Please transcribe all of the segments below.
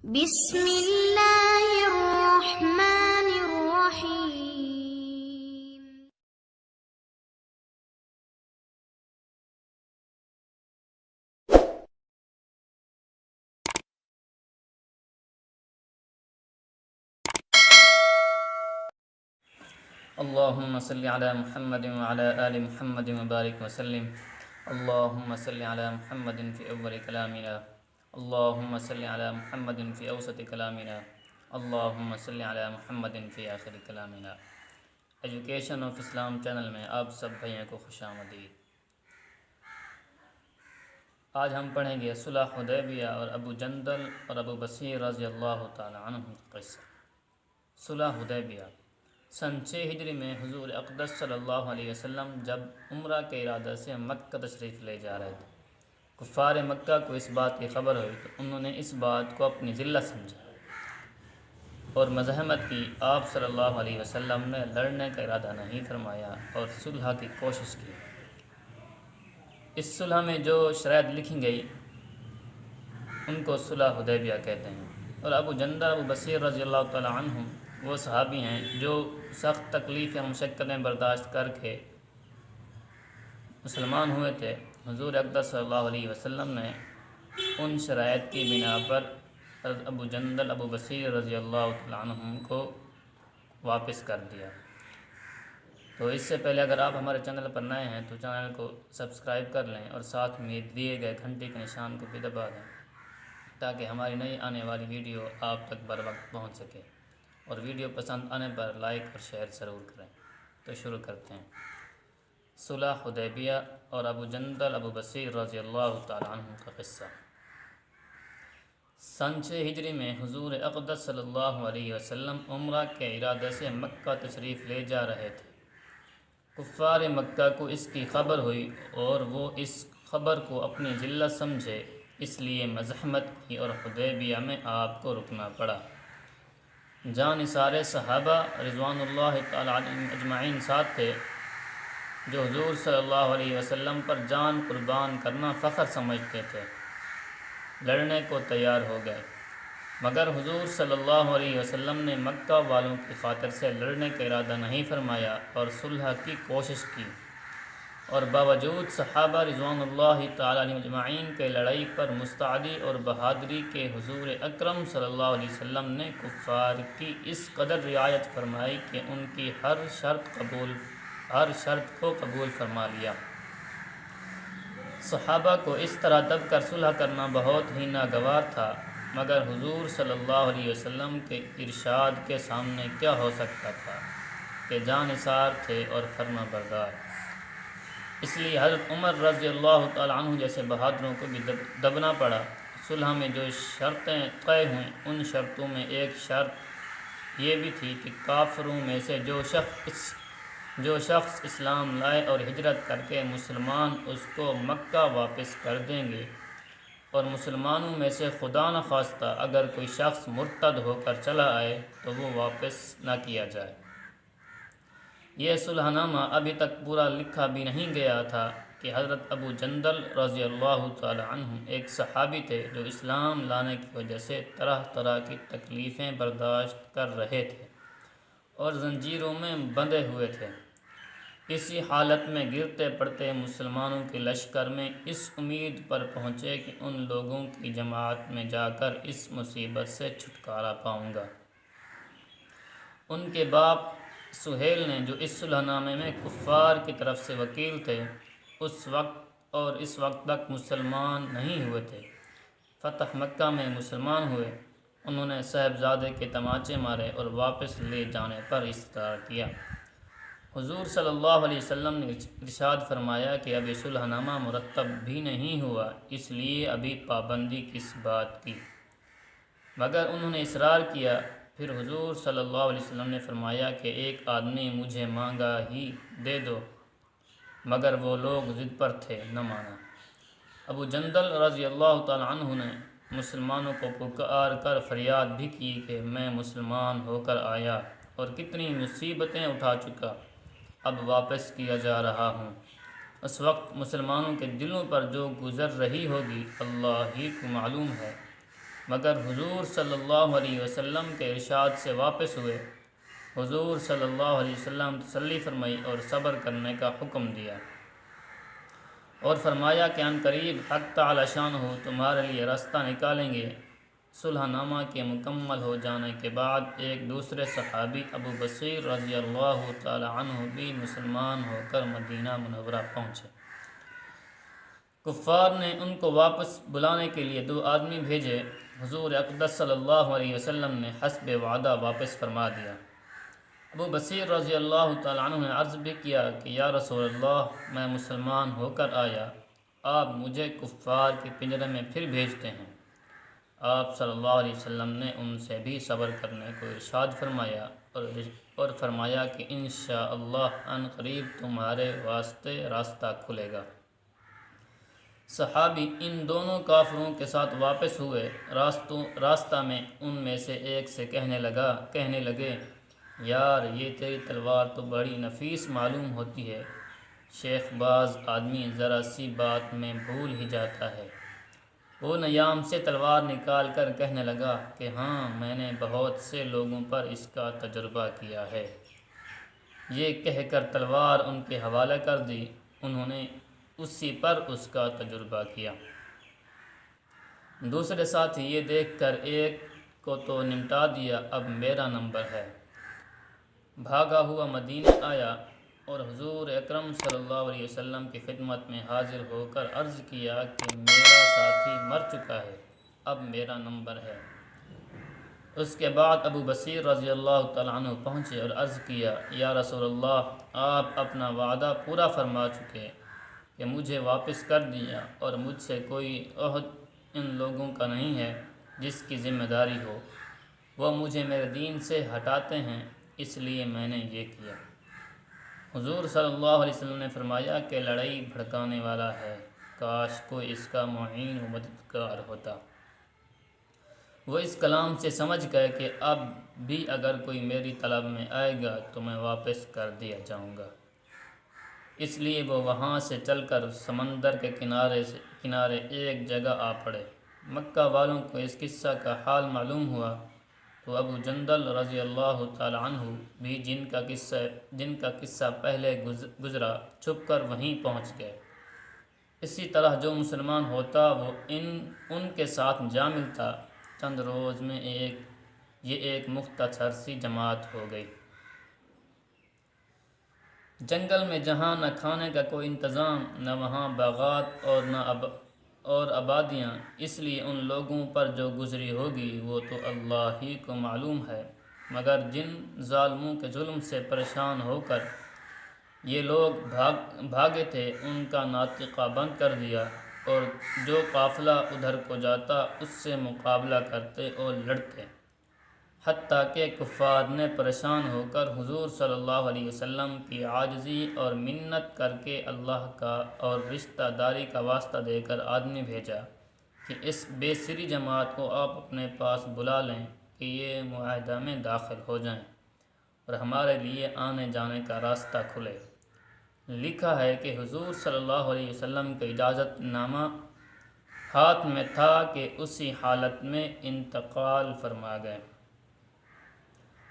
بسم اللہ الرحمن الرحیم۔ اللهم صل على محمد وعلى آل محمد وبارك وسلم. اللهم صل على محمد في أول كلامنا. اللهم صل على محمد في أوسط كلامنا. اللهم صل على محمد في آخر كلامنا. ایجوکیشن آف اسلام چینل میں آپ سب بھائیوں کو خوش آمدید۔ آج ہم پڑھیں گے صلح حدیبیہ اور ابو جندل اور ابو بصیر رضی اللہ تعالی عنہ کا قصہ۔ صلح حدیبیہ سن 6 ہجری میں حضور اقدس صلی اللہ علیہ وسلم جب عمرہ کے ارادہ سے مکہ تشریف لے جا رہے تھے، کفار مکہ کو اس بات کی خبر ہوئی تو انہوں نے اس بات کو اپنی ذلت سمجھا اور مزاحمت کی۔ آپ صلی اللہ علیہ وسلم نے لڑنے کا ارادہ نہیں فرمایا اور صلح کی کوشش کی۔ اس صلح میں جو شرائط لکھی گئی ان کو صلح حدیبیہ کہتے ہیں۔ اور ابو جندل ابو بصیر رضی اللہ تعالی عنہ وہ صحابی ہیں جو سخت تکلیف یا مشقتیں برداشت کر کے مسلمان ہوئے تھے۔ حضور اقدس صلی اللہ علیہ وسلم نے ان شرائط کی بنا پر ابو جندل ابو بصیر رضی اللہ تعالی عنہ کو واپس کر دیا۔ تو اس سے پہلے اگر آپ ہمارے چینل پر نئے ہیں تو چینل کو سبسکرائب کر لیں اور ساتھ میں دیے گئے گھنٹی کے نشان کو بھی دبا دیں تاکہ ہماری نئی آنے والی ویڈیو آپ تک بر وقت پہنچ سکے، اور ویڈیو پسند آنے پر لائک اور شیئر ضرور کریں۔ تو شروع کرتے ہیں۔ صلح حدیبیہ اور ابو جندل ابو بصیر رضی اللہ تعالی عنہ کا قصہ۔ سن 6 ہجری میں حضور اقدس صلی اللہ علیہ وسلم عمرہ کے ارادے سے مکہ تشریف لے جا رہے تھے۔ کفار مکہ کو اس کی خبر ہوئی اور وہ اس خبر کو اپنی ذلت سمجھے، اس لیے مزاحمت کی اور حدیبیہ میں آپ کو رکنا پڑا۔ جان نثار صحابہ رضوان اللہ تعالی علیہم اجمعین ساتھ تھے جو حضور صلی اللہ علیہ وسلم پر جان قربان کرنا فخر سمجھتے تھے، لڑنے کو تیار ہو گئے، مگر حضور صلی اللہ علیہ وسلم نے مکہ والوں کی خاطر سے لڑنے کا ارادہ نہیں فرمایا اور صلح کی کوشش کی، اور باوجود صحابہ رضوان اللہ تعالی علیہم اجمعین کے لڑائی پر مستعدی اور بہادری کے حضور اکرم صلی اللہ علیہ وسلم نے کفار کی اس قدر رعایت فرمائی کہ ان کی ہر شرط کو قبول فرما لیا۔ صحابہ کو اس طرح دب کر صلح کرنا بہت ہی ناگوار تھا، مگر حضور صلی اللہ علیہ وسلم کے ارشاد کے سامنے کیا ہو سکتا تھا کہ جاں نثار تھے اور فرما بردار۔ اس لیے حضرت عمر رضی اللہ تعالی عنہ جیسے بہادروں کو بھی دبنا پڑا۔ صلح میں جو شرطیں طے ہوئیں ان شرطوں میں ایک شرط یہ بھی تھی کہ کافروں میں سے جو شخص اسلام لائے اور ہجرت کر کے مسلمان اس کو مکہ واپس کر دیں گے، اور مسلمانوں میں سے خدا نخواستہ اگر کوئی شخص مرتد ہو کر چلا آئے تو وہ واپس نہ کیا جائے۔ یہ صلح نامہ ابھی تک پورا لکھا بھی نہیں گیا تھا کہ حضرت ابو جندل رضی اللہ تعالی عنہ ایک صحابی تھے جو اسلام لانے کی وجہ سے طرح طرح کی تکلیفیں برداشت کر رہے تھے اور زنجیروں میں بندھے ہوئے تھے۔ اسی حالت میں گرتے پڑتے مسلمانوں کے لشکر میں اس امید پر پہنچے کہ ان لوگوں کی جماعت میں جا کر اس مصیبت سے چھٹکارا پاؤں گا۔ ان کے باپ سہیل نے جو اس صلح نامے میں کفار کی طرف سے وکیل تھے اس وقت تک مسلمان نہیں ہوئے تھے۔ فتح مکہ میں مسلمان ہوئے۔ انہوں نے صاحبزادے کے تماچے مارے اور واپس لے جانے پر اصرار کیا۔ حضور صلی اللہ علیہ وسلم نے ارشاد فرمایا کہ ابھی صلح نامہ مرتب بھی نہیں ہوا، اس لیے ابھی پابندی کس بات کی، مگر انہوں نے اصرار کیا۔ پھر حضور صلی اللہ علیہ وسلم نے فرمایا کہ ایک آدمی مجھے مانگا ہی دے دو، مگر وہ لوگ ضد پر تھے، نہ مانا۔ ابو جندل رضی اللہ تعالی عنہ نے مسلمانوں کو پکار کر فریاد بھی کی کہ میں مسلمان ہو کر آیا اور کتنی مصیبتیں اٹھا چکا، اب واپس کیا جا رہا ہوں۔ اس وقت مسلمانوں کے دلوں پر جو گزر رہی ہوگی اللہ ہی کو معلوم ہے، مگر حضور صلی اللہ علیہ وسلم کے ارشاد سے واپس ہوئے۔ حضور صلی اللہ علیہ وسلم تسلی فرمائی اور صبر کرنے کا حکم دیا، اور فرمایا کہ ان قریب حق تعالی شانہ تمہارے لیے راستہ نکالیں گے۔ صلح نامہ کے مکمل ہو جانے کے بعد ایک دوسرے صحابی ابو بصیر رضی اللہ تعالی عنہ بھی مسلمان ہو کر مدینہ منورہ پہنچے۔ کفار نے ان کو واپس بلانے کے لیے 2 آدمی بھیجے۔ حضور اقدس صلی اللہ علیہ وسلم نے حسب وعدہ واپس فرما دیا۔ ابو بصیر رضی اللہ تعالی عنہ نے عرض بھی کیا کہ یا رسول اللہ، میں مسلمان ہو کر آیا، آپ مجھے کفار کے پنجرے میں پھر بھیجتے ہیں۔ آپ صلی اللہ علیہ وسلم نے ان سے بھی صبر کرنے کو ارشاد فرمایا اور فرمایا کہ انشاءاللہ ان قریب تمہارے واسطے راستہ کھلے گا۔ صحابی ان دونوں کافروں کے ساتھ واپس ہوئے۔ راستہ میں ان میں سے ایک سے کہنے لگے یار، یہ تیری تلوار تو بڑی نفیس معلوم ہوتی ہے۔ شیخ، بعض آدمی ذرا سی بات میں بھول ہی جاتا ہے۔ وہ نیام سے تلوار نکال کر کہنے لگا کہ ہاں، میں نے بہت سے لوگوں پر اس کا تجربہ کیا ہے۔ یہ کہہ کر تلوار ان کے حوالے کر دی۔ انہوں نے اسی پر اس کا تجربہ کیا۔ دوسرے ساتھی یہ دیکھ کر ایک کو تو نمٹا دیا، اب میرا نمبر ہے۔ بھاگا ہوا مدینہ آیا اور حضور اکرم صلی اللہ علیہ وسلم کی خدمت میں حاضر ہو کر عرض کیا کہ میرا ساتھی مر چکا ہے، اب میرا نمبر ہے۔ اس کے بعد ابو بصیر رضی اللہ تعالیٰ عنہ پہنچے اور عرض کیا یا رسول اللہ، آپ اپنا وعدہ پورا فرما چکے کہ مجھے واپس کر دیا، اور مجھ سے کوئی عہد ان لوگوں کا نہیں ہے جس کی ذمہ داری ہو۔ وہ مجھے میرے دین سے ہٹاتے ہیں، اس لیے میں نے یہ کیا۔ حضور صلی اللہ علیہ وسلم نے فرمایا کہ لڑائی بھڑکانے والا ہے، کاش کوئی اس کا معین و مددگار ہوتا۔ وہ اس کلام سے سمجھ گئے کہ اب بھی اگر کوئی میری طلب میں آئے گا تو میں واپس کر دیا جاؤں گا۔ اس لیے وہ وہاں سے چل کر سمندر کے کنارے ایک جگہ آ پڑے۔ مکہ والوں کو اس قصہ کا حال معلوم ہوا تو ابو جندل رضی اللہ تعالی عنہ بھی جن کا قصہ پہلے گزرا چھپ کر وہیں پہنچ گئے۔ اسی طرح جو مسلمان ہوتا وہ ان کے ساتھ جا ملتا۔ چند روز میں یہ ایک مختصر سی جماعت ہو گئی۔ جنگل میں جہاں نہ کھانے کا کوئی انتظام، نہ وہاں باغات اور آبادیاں، اس لیے ان لوگوں پر جو گزری ہوگی وہ تو اللہ ہی کو معلوم ہے۔ مگر جن ظالموں کے ظلم سے پریشان ہو کر یہ لوگ بھاگے تھے، ان کا ناطقہ بند کر دیا، اور جو قافلہ ادھر کو جاتا اس سے مقابلہ کرتے اور لڑتے، حتیٰ کہ کفار نے پریشان ہو کر حضور صلی اللہ علیہ وسلم کی عاجزی اور منت کر کے اللہ کا اور رشتہ داری کا واسطہ دے کر آدمی بھیجا کہ اس بے سری جماعت کو آپ اپنے پاس بلا لیں کہ یہ معاہدہ میں داخل ہو جائیں اور ہمارے لیے آنے جانے کا راستہ کھلے۔ لکھا ہے کہ حضور صلی اللہ علیہ وسلم کا اجازت نامہ ہاتھ میں تھا کہ اسی حالت میں انتقال فرما گئے۔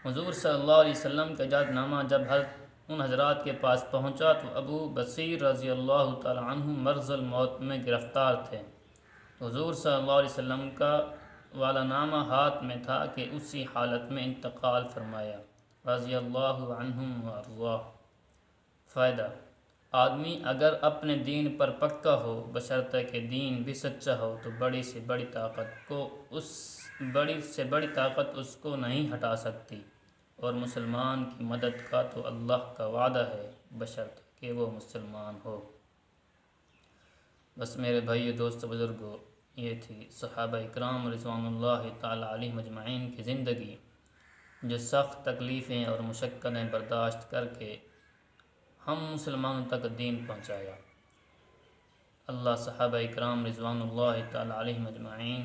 حضور صلی اللہ علیہ وسلم کا اجازت نامہ جب ان حضرات کے پاس پہنچا تو ابو بصیر رضی اللہ تعالی عنہ مرض الموت میں گرفتار تھے۔ حضور صلی اللہ علیہ وسلم کا والا نامہ ہاتھ میں تھا کہ اسی حالت میں انتقال فرمایا، رضی اللہ عنہم و ارضاہ۔ فائدہ: آدمی اگر اپنے دین پر پکا ہو، بشرطے کہ دین بھی سچا ہو، تو بڑی سے بڑی طاقت اس کو نہیں ہٹا سکتی، اور مسلمان کی مدد کا تو اللہ کا وعدہ ہے بشرطے کہ وہ مسلمان ہو۔ بس میرے بھائیو، دوست، بزرگو، یہ تھی صحابہ اکرام رضوان اللہ تعالی علیہم اجمعین کی زندگی، جو سخت تکلیفیں اور مشقتیں برداشت کر کے ہم مسلمانوں تک دین پہنچایا۔ اللہ صحابہ اکرام رضوان اللہ تعالی علیہم اجمعین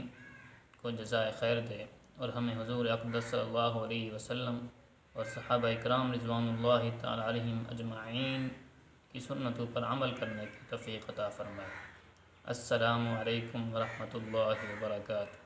کو جزائے خیر دے، اور ہمیں حضور اقدس صلی اللہ علیہ وسلم اور صحابہ اکرام رضوان اللہ تعالی علیہم اجمعین کی سنتوں پر عمل کرنے کی توفیق عطا فرمائے۔ السلام علیکم ورحمۃ اللہ وبرکاتہ۔